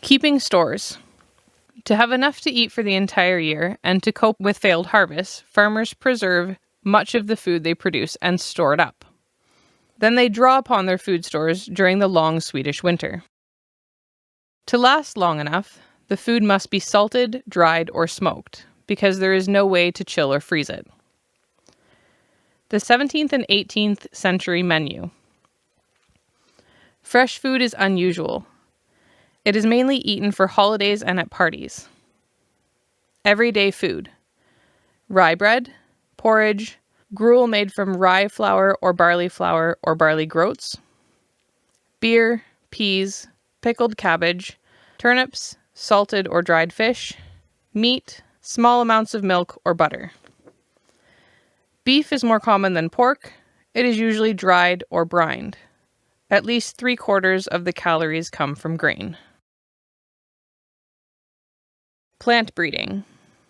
Keeping stores. To have enough to eat for the entire year and to cope with failed harvests, farmers preserve much of the food they produce and store it up. Then they draw upon their food stores during the long Swedish winter. To last long enough, the food must be salted, dried, or smoked, because there is no way to chill or freeze it. The 17th and 18th century menu. Fresh food is unusual. It is mainly eaten for holidays and at parties. Everyday food. Rye bread, porridge, gruel made from rye flour or barley groats, beer, peas, pickled cabbage, turnips, salted or dried fish, meat, small amounts of milk or butter. Beef is more common than pork. It is usually dried or brined. At least 3/4 of the calories come from grain. Plant breeding.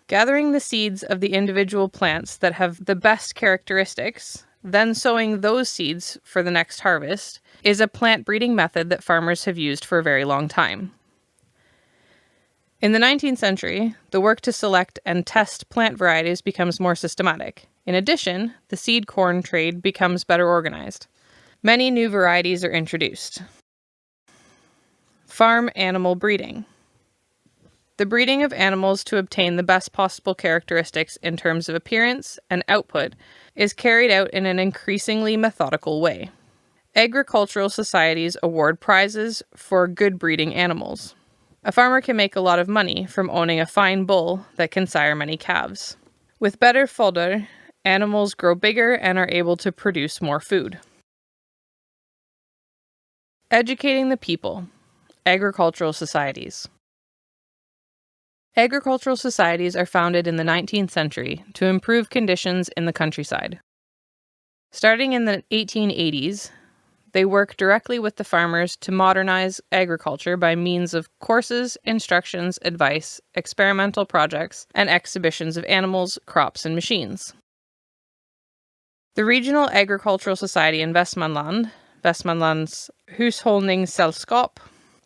Gathering the seeds of the individual plants that have the best characteristics, then sowing those seeds for the next harvest, is a plant breeding method that farmers have used for a very long time. In the 19th century, the work to select and test plant varieties becomes more systematic. In addition, the seed corn trade becomes better organized. Many new varieties are introduced. Farm animal breeding. The breeding of animals to obtain the best possible characteristics in terms of appearance and output is carried out in an increasingly methodical way. Agricultural societies award prizes for good breeding animals. A farmer can make a lot of money from owning a fine bull that can sire many calves. With better fodder, animals grow bigger and are able to produce more food. Educating the people. Agricultural societies. Agricultural societies are founded in the 19th century to improve conditions in the countryside. Starting in the 1880s, they work directly with the farmers to modernize agriculture by means of courses, instructions, advice, experimental projects, and exhibitions of animals, crops, and machines. The Regional Agricultural Society in Västmanland, Västmanlands Hushållningssällskap,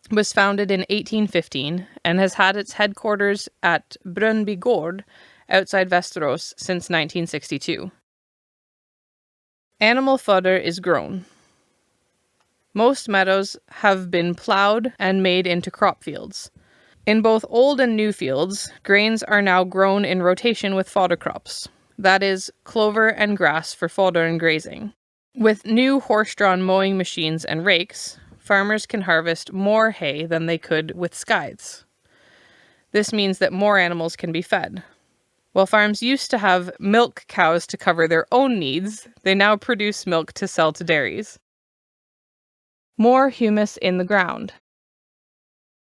was founded in 1815 and has had its headquarters at Brunnby Gård outside Västerås since 1962. Animal fodder is grown. Most meadows have been plowed and made into crop fields. In both old and new fields, grains are now grown in rotation with fodder crops, that is, clover and grass for fodder and grazing. With new horse-drawn mowing machines and rakes, farmers can harvest more hay than they could with scythes. This means that more animals can be fed. While farms used to have milk cows to cover their own needs, they now produce milk to sell to dairies. More humus in the ground.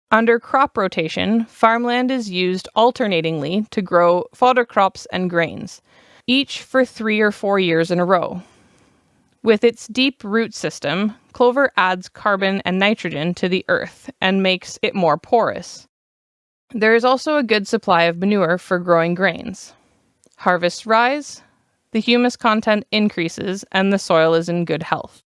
Under crop rotation, farmland is used alternatingly to grow fodder crops and grains, each for 3 or 4 years in a row. With its deep root system, clover adds carbon and nitrogen to the earth and makes it more porous. There is also a good supply of manure for growing grains. Harvests rise, the humus content increases, and the soil is in good health.